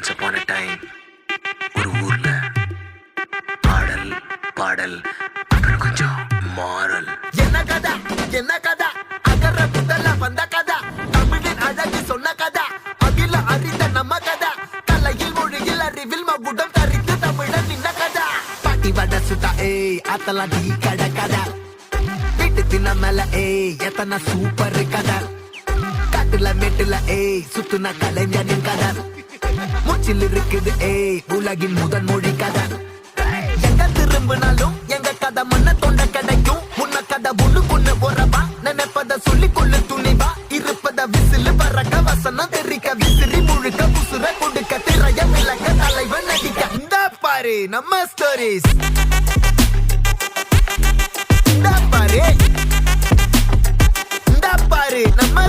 once upon a time ஒரு ஊர்ல ஆடல் பாடல் அப்புறம் கொஞ்சம் மாறல். என்ன கதா என்ன கதா அகர முதல்ல வந்த கதா தமிழின் அழகு சொன்ன கதா அகில அறிந்த நம்ம கதா கலையில் மொழியில் அறிவில் மகுடம் தரித்து தமிழன் நின்ன கதா பாட்டி வட சுத்தா ஏய் அத்தலா டீ கட கதா வீட்டு தின்ன மேல ஏய் எத்தனை சூப்பர் கதா காட்டுல மேட்டுல ஏய் சுத்துன கலைஞனின் கதா மூச்சில் இருக்குது ஏய் உலகின் முதன் மொழி கதா எங்க திரும்பினாலும் எங்க கதை மண்ண தொண்ட கிடைக்கும் உன்ன கதை ஒண்ணு போறவா நினைப்பத சொல்லி கொள்ளு துணிவா இருப்பத விசிலு பறக்க வசனம் தெரிக்க விசிறி முழுக்க புசுர கொடுக்க திரைய விளக்க தலைவன் நடிக்க இந்த பாரு நம்ம ஸ்டோரிஸ் இந்த பாரு நம்ம